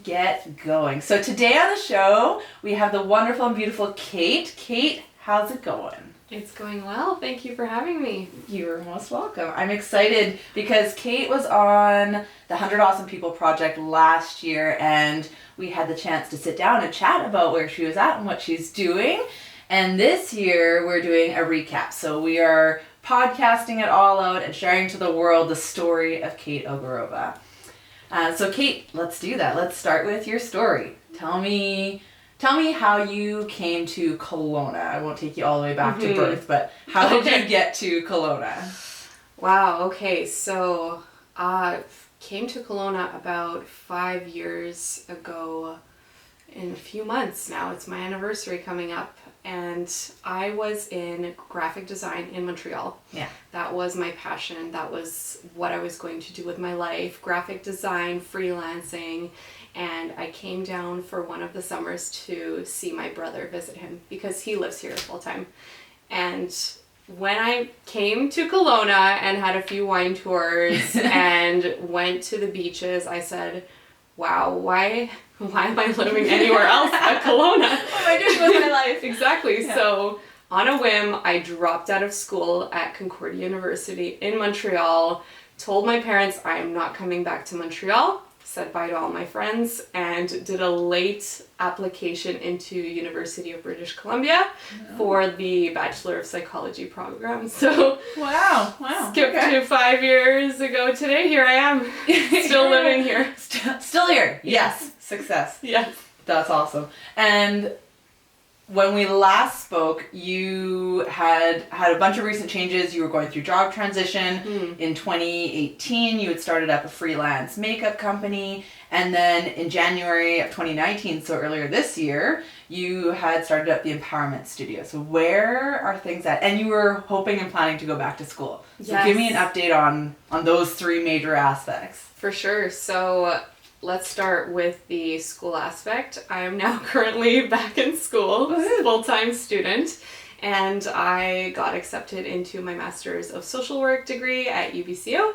get going. So today on the show, we have the wonderful and beautiful Kate. Kate, how's it going? It's going well. Thank you for having me. You're most welcome. I'm excited because Kate was on the 100 Awesome People project last year, and we had the chance to sit down and chat about where she was at and what she's doing. And this year, we're doing a recap. So we are podcasting it all out and sharing to the world the story of Kate Ogorova. So Kate, let's do that. Let's start with your story. Tell me how you came to Kelowna. I won't take you all the way back to birth, but how did you get to Kelowna? Wow, okay, so I came to Kelowna about 5 years ago in a few months now. It's my anniversary coming up, and I was in graphic design in Montreal. Yeah. That was my passion. That was what I was going to do with my life, graphic design, freelancing. And I came down for one of the summers to see my brother, visit him, because he lives here full time. And when I came to Kelowna and had a few wine tours and went to the beaches, I said, wow, why am I living anywhere else but Kelowna? What am I doing with my life? Exactly. Yeah. So on a whim, I dropped out of school at Concordia University in Montreal, told my parents I am not coming back to Montreal, said bye to all my friends, and did a late application into University of British Columbia for the Bachelor of Psychology program. So Wow. skipped to 5 years ago today. Here I am, still living here. Still here. Yes. Success. Yes. That's awesome. And when we last spoke, you had a bunch of recent changes. You were going through job transition. In 2018, you had started up a freelance makeup company. And then in January of 2019, so earlier this year, you had started up the Empowerment Studio. So where are things at? And you were hoping and planning to go back to school. So Yes. give me an update on those three major aspects. For sure. So let's start with the school aspect. I am now currently back in school, full-time student, and I got accepted into my Master's of Social Work degree at UBCO,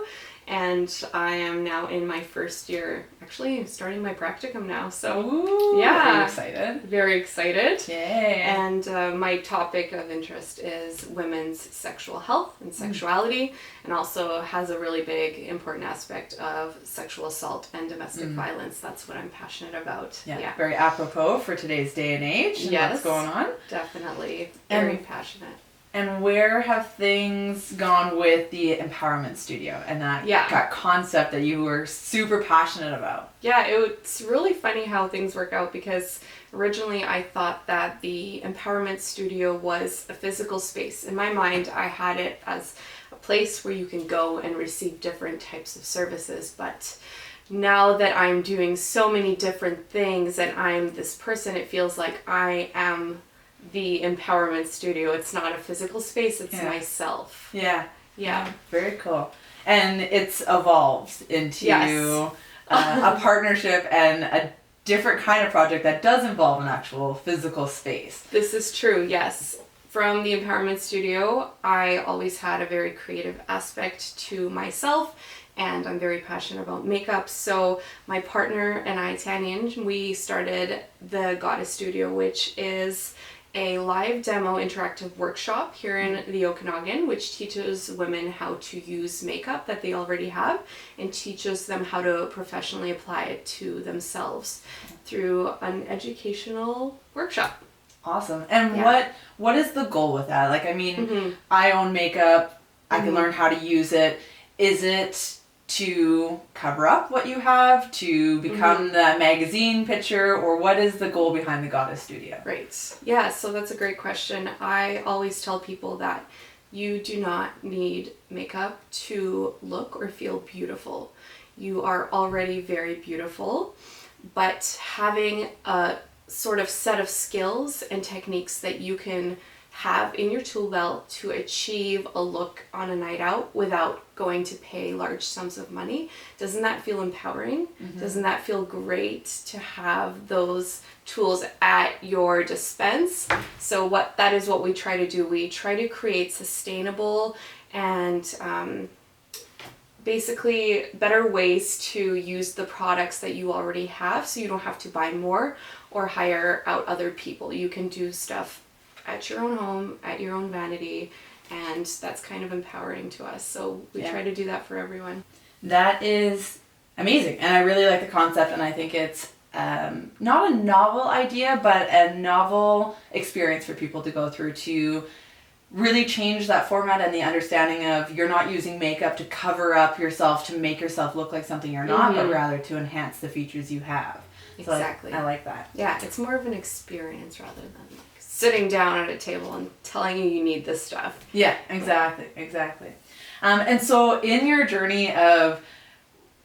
and I am now in my first year, actually starting my practicum now, so Ooh, yeah. Are you excited? Very excited. Yay. And my topic of interest is women's sexual health and sexuality, and also has a really big, important aspect of sexual assault and domestic violence. That's what I'm passionate about. Yeah, very apropos for today's day and age and Yes. what's going on. Definitely. Very passionate. And where have things gone with the Empowerment Studio and that concept that you were super passionate about? Yeah, it's really funny how things work out, because originally I thought that the Empowerment Studio was a physical space. In my mind, I had it as a place where you can go and receive different types of services, but now that I'm doing so many different things and I'm this person, it feels like I am the Empowerment Studio. It's not a physical space, it's myself. Yeah. Yeah. Very cool. And it's evolved into a partnership and a different kind of project that does involve an actual physical space. This is true, yes. From the Empowerment Studio, I always had a very creative aspect to myself, and I'm very passionate about makeup. So my partner and I, Tanin, we started the Goddess Studio, which is a live demo interactive workshop here in the Okanagan, which teaches women how to use makeup that they already have and teaches them how to professionally apply it to themselves through an educational workshop. Awesome. And what is the goal with that? Like, I mean, I own makeup. I can learn how to use it. Is it to cover up what you have, to become the magazine picture, or what is the goal behind the Goddess Studio? Right. Yeah, so that's a great question. I always tell people that you do not need makeup to look or feel beautiful. You are already very beautiful, but having a sort of set of skills and techniques that you can have in your tool belt to achieve a look on a night out without going to pay large sums of money. Doesn't that feel empowering? Doesn't that feel great to have those tools at your dispense? So that is what we try to do. We try to create sustainable and basically better ways to use the products that you already have, so you don't have to buy more or hire out other people. You can do stuff at your own home, at your own vanity, and that's kind of empowering to us. So we try to do that for everyone. That is amazing, and I really like the concept, and I think it's not a novel idea, but a novel experience for people to go through to really change that format and the understanding of you're not using makeup to cover up yourself, to make yourself look like something you're not, but rather to enhance the features you have. Exactly. So I like that. Yeah, it's more of an experience rather than like sitting down at a table and telling you need this stuff. Yeah, exactly. And so in your journey of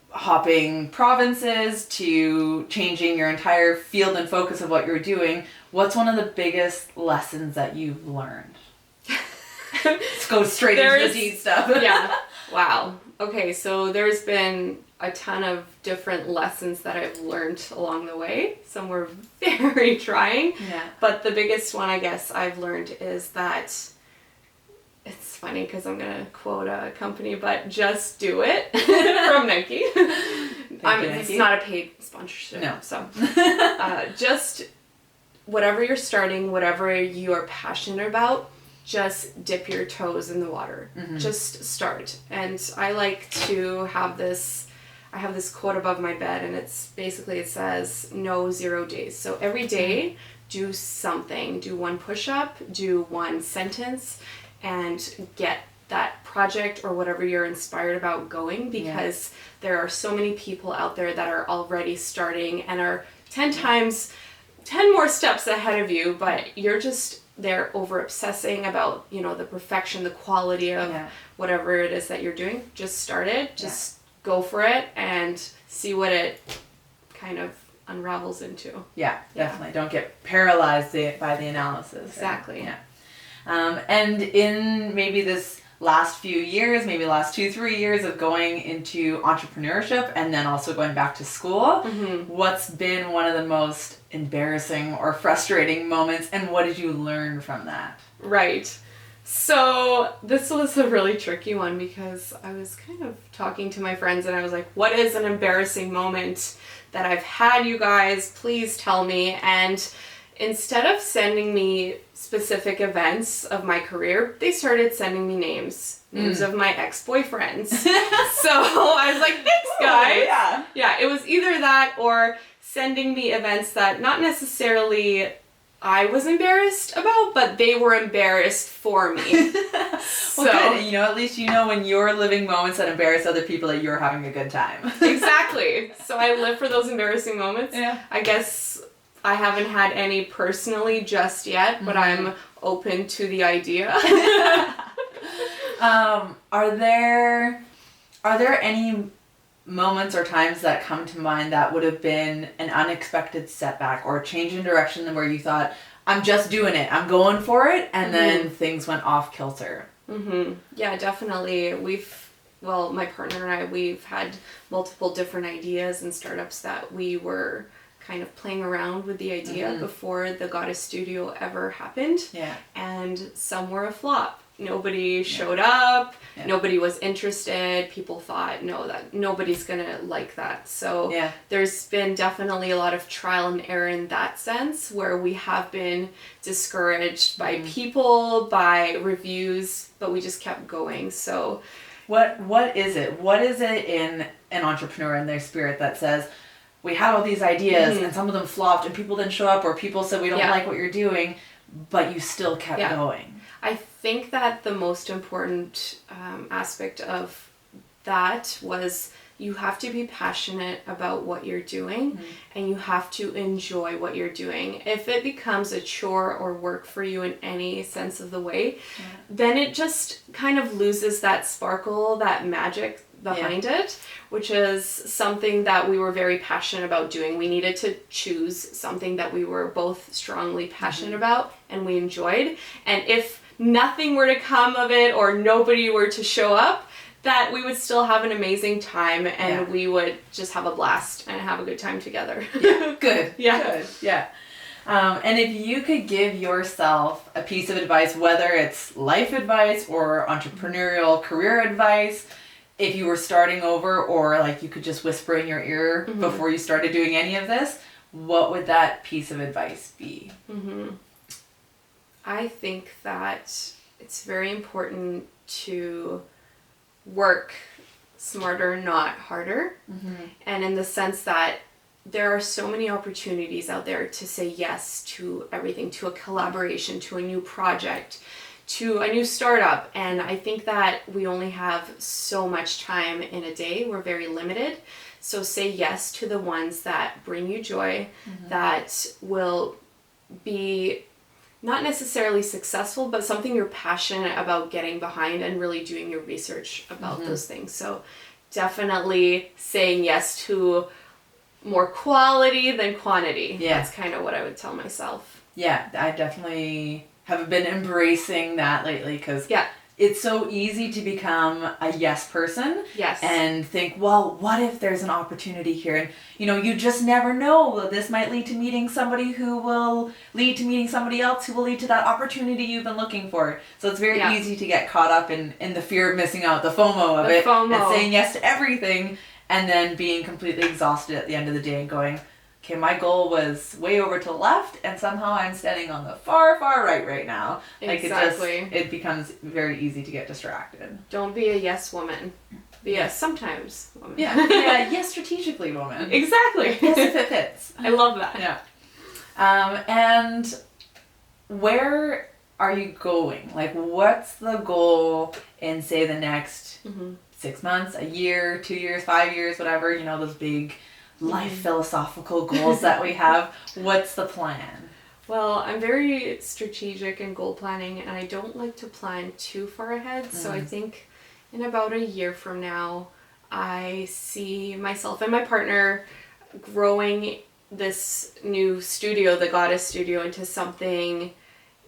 hopping provinces to changing your entire field and focus of what you're doing, what's one of the biggest lessons that you've learned? Let's go straight into the deep stuff. Yeah. Wow. Okay, so there's been a ton of different lessons that I've learned along the way. Some were very trying. Yeah. But the biggest one I guess I've learned is that, it's funny because I'm going to quote a company, but just do it from Nike. It's not a paid sponsorship. No. So just whatever you're starting, whatever you are passionate about, just dip your toes in the water. Just start. And I like to have this, I have this quote above my bed, and it's basically, it says no 0 days. So every day do something, do one push-up, do one sentence, and get that project or whatever you're inspired about going, because there are so many people out there that are already starting and are 10 more steps ahead of you, but you're just, they're over obsessing about, you know, the perfection, the quality of whatever it is that you're doing. Just start it, just go for it and see what it kind of unravels into. Yeah, definitely. Don't get paralyzed by the analysis. Exactly. Yeah. And in maybe this last few years, maybe last 2-3 years of going into entrepreneurship and then also going back to school, what's been one of the most embarrassing or frustrating moments, and what did you learn from that? Right. So this was a really tricky one because I was kind of talking to my friends and I was like, what is an embarrassing moment that I've had, you guys? Please tell me. And instead of sending me specific events of my career, they started sending me names of my ex-boyfriends. So I was like, thanks, guys. Yeah, it was either that or sending me events that not necessarily I was embarrassed about, but they were embarrassed for me. Well, good. You know, at least you know when you're living moments that embarrass other people that you're having a good time. Exactly. So I live for those embarrassing moments. Yeah. I guess I haven't had any personally just yet, but I'm open to the idea. Are there any moments or times that come to mind that would have been an unexpected setback or a change in direction where you thought, I'm just doing it, I'm going for it, and then things went off kilter? Yeah, definitely. My partner and I, we've had multiple different ideas and startups that we were kind of playing around with the idea before the Goddess Studio ever happened. Yeah. And some were a flop. Nobody showed up. Yeah. Nobody was interested. People thought, no, that nobody's gonna like that. So there's been definitely a lot of trial and error in that sense, where we have been discouraged by people, by reviews, but we just kept going. So what is it? What is it in an entrepreneur and their spirit that says, we had all these ideas and some of them flopped and people didn't show up, or people said we don't like what you're doing, but you still kept going? I think that the most important aspect of that was you have to be passionate about what you're doing and you have to enjoy what you're doing. If it becomes a chore or work for you in any sense of the way, then it just kind of loses that sparkle, that magic behind it, which is something that we were very passionate about doing. We needed to choose something that we were both strongly passionate about and we enjoyed. And if nothing were to come of it or nobody were to show up, that we would still have an amazing time and we would just have a blast and have a good time together. Good. And if you could give yourself a piece of advice, whether it's life advice or entrepreneurial career advice, if you were starting over, or like you could just whisper in your ear before you started doing any of this, what would that piece of advice be? I think that it's very important to work smarter, not harder. And in the sense that there are so many opportunities out there to say yes to everything, to a collaboration, to a new project, to a new startup. And I think that we only have so much time in a day. We're very limited. So say yes to the ones that bring you joy, that will be not necessarily successful, but something you're passionate about getting behind and really doing your research about those things. So definitely saying yes to more quality than quantity. That's kind of what I would tell myself. Yeah, I definitely have been embracing that lately, because it's so easy to become a yes person. Yes. And think, well, what if there's an opportunity here? And, you know, you just never know. This might lead to meeting somebody who will lead to meeting somebody else who will lead to that opportunity you've been looking for. So it's very easy to get caught up in the fear of missing out, the FOMO of it, and saying yes to everything, and then being completely exhausted at the end of the day and going, okay, my goal was way over to the left, and somehow I'm standing on the far, far right now. Exactly. Like it becomes very easy to get distracted. Don't be a yes woman. Be a sometimes woman. Yeah, yes strategically woman. Exactly. Yes if it fits. I love that. Yeah. And where are you going? Like, what's the goal in, say, the next 6 months, a year, 2 years, 5 years, whatever, you know, those big life philosophical goals that we have. What's the plan? Well, I'm very strategic in goal planning, and I don't like to plan too far ahead. So I think in about a year from now, I see myself and my partner growing this new studio, the Goddess Studio, into something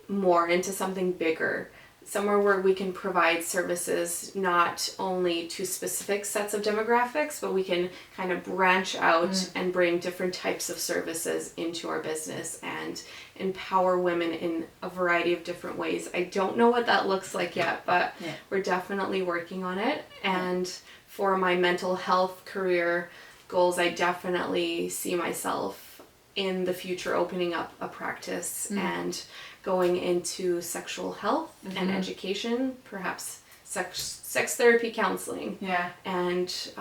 more, into something bigger. Somewhere where we can provide services not only to specific sets of demographics, but we can kind of branch out and bring different types of services into our business and empower women in a variety of different ways. I don't know what that looks like yet, but we're definitely working on it. And for my mental health career goals, I definitely see myself in the future opening up a practice and going into sexual health and education, perhaps sex therapy counseling, and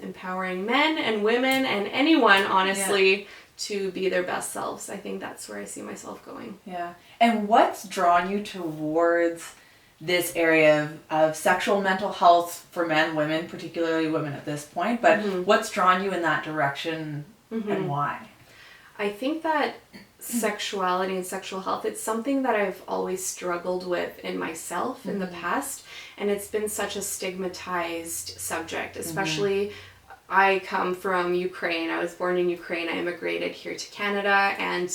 empowering men and women and anyone, honestly, to be their best selves. I think that's where I see myself going. Yeah. And what's drawn you towards this area of sexual mental health for men, women, particularly women at this point, but what's drawn you in that direction and why? I think that sexuality and sexual health, it's something that I've always struggled with in myself in the past, and it's been such a stigmatized subject, especially I come from Ukraine. I was born in Ukraine. I immigrated here to Canada, and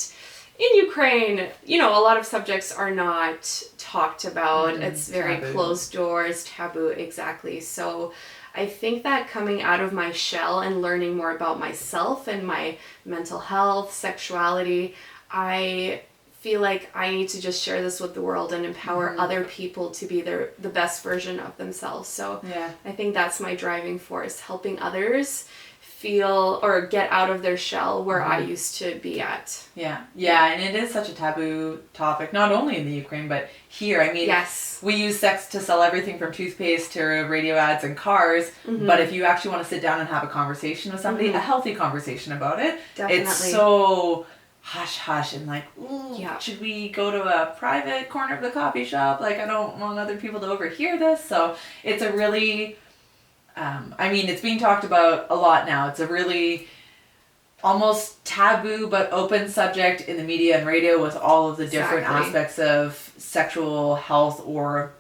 in Ukraine, you know, a lot of subjects are not talked about. It's very taboo. Closed doors, taboo, exactly. So I think that coming out of my shell and learning more about myself and my mental health, sexuality, I feel like I need to just share this with the world and empower other people to be the best version of themselves. So I think that's my driving force, helping others feel or get out of their shell where I used to be at. Yeah, and it is such a taboo topic, not only in the Ukraine, but here. I mean, we use sex to sell everything from toothpaste to radio ads and cars, but if you actually want to sit down and have a conversation with somebody, a healthy conversation about it, it's so hush and like, ooh, should we go to a private corner of the coffee shop? Like, I don't want other people to overhear this. So it's a really, I mean, it's being talked about a lot now. It's a really almost taboo but open subject in the media and radio with all of the different aspects of sexual health or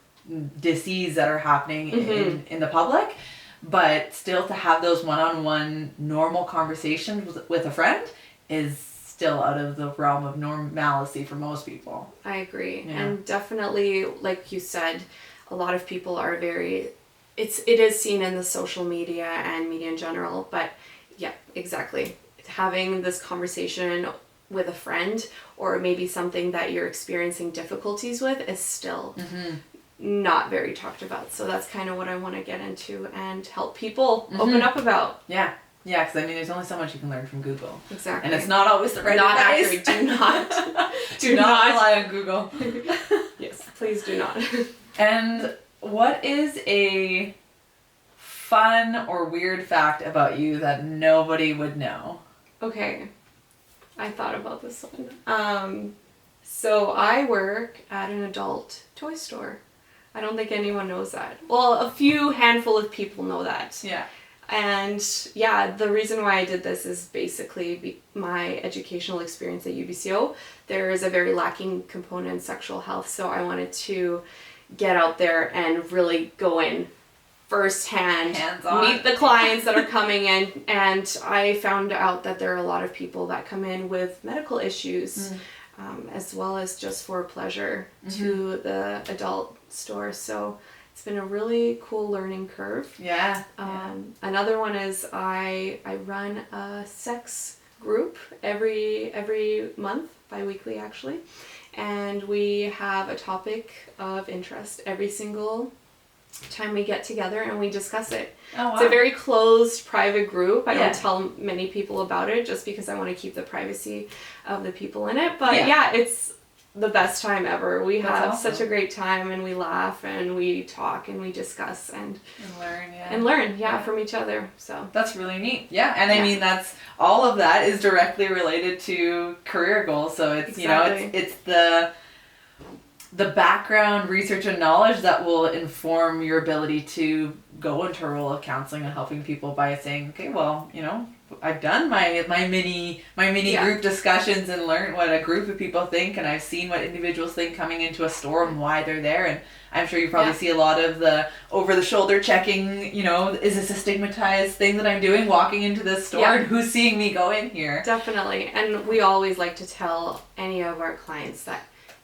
disease that are happening in the public. But still to have those one-on-one normal conversations with a friend is still out of the realm of normalcy for most people. I agree. And definitely, like you said, a lot of people are very, it is seen in the social media and media in general, but exactly. Having this conversation with a friend or maybe something that you're experiencing difficulties with is still not very talked about. So that's kind of what I want to get into and help people open up about. Yeah. Yeah, because I mean, there's only so much you can learn from Google. Exactly. And it's not always the right not advice. accurate. Do not. Do not rely on Google. Yes, please do not. And what is a fun or weird fact about you that nobody would know? Okay. I thought about this one. So I work at an adult toy store. I don't think anyone knows that. Well, a few handful of people know that. Yeah. And yeah, the reason why I did this is basically my educational experience at UBCO. There is a very lacking component in sexual health, so I wanted to get out there and really go in firsthand, hands-on, meet the clients that are coming in, and I found out that there are a lot of people that come in with medical issues, as well as just for pleasure to the adult store. So it's been a really cool learning curve. Yeah. Another one is I run a sex group every month, bi-weekly actually, and we have a topic of interest every single time we get together and we discuss it. Oh, wow. It's a very closed, private group. I Yeah. don't tell many people about it just because I want to keep the privacy of the people in it. But Yeah. yeah, it's the best time ever. We That's have awesome. such a great time, and we laugh and we talk and we discuss and learn, learn from each other. So that's really neat. Yeah, and I mean that's all of that is directly related to career goals. So it's Exactly. it's the background research and knowledge that will inform your ability to go into a role of counseling and helping people by saying, okay, well, I've done my mini group discussions and learned what a group of people think, and I've seen what individuals think coming into a store and why they're there. And I'm sure you probably see a lot of the over the shoulder checking, is this a stigmatized thing that I'm doing walking into this store, and who's seeing me go in here? Definitely. And we always like to tell any of our clients that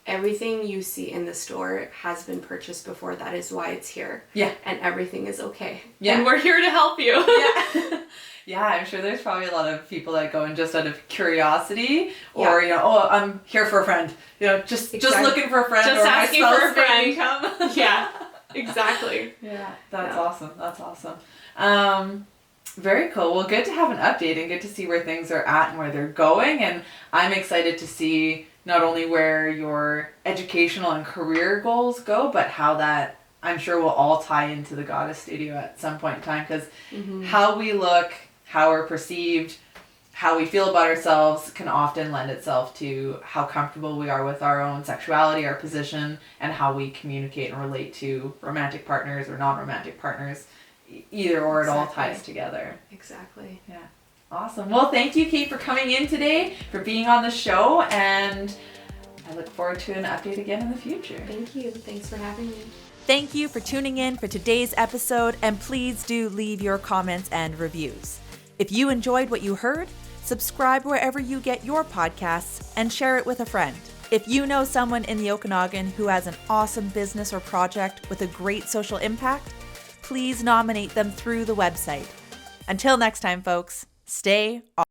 everything you see in the store has been purchased before. That is why it's here. Yeah. And everything is okay. Yeah. And we're here to help you. Yeah. Yeah, I'm sure there's probably a lot of people that go in just out of curiosity, or I'm here for a friend. Just looking for a friend, just or asking my for a spouse made me friend. come. Yeah, exactly. Yeah, that's awesome. That's awesome. Very cool. Well, good to have an update and good to see where things are at and where they're going. And I'm excited to see not only where your educational and career goals go, but how that I'm sure will all tie into the Goddess Studio at some point in time, because how we look, how we're perceived, how we feel about ourselves can often lend itself to how comfortable we are with our own sexuality, our position, and how we communicate and relate to romantic partners or non-romantic partners. Either or, it all ties together. Exactly. Yeah. Awesome. Well, thank you, Kate, for coming in today, for being on the show, and I look forward to an update again in the future. Thank you. Thanks for having me. Thank you for tuning in for today's episode, and please do leave your comments and reviews. If you enjoyed what you heard, subscribe wherever you get your podcasts and share it with a friend. If you know someone in the Okanagan who has an awesome business or project with a great social impact, please nominate them through the website. Until next time, folks, stay awesome.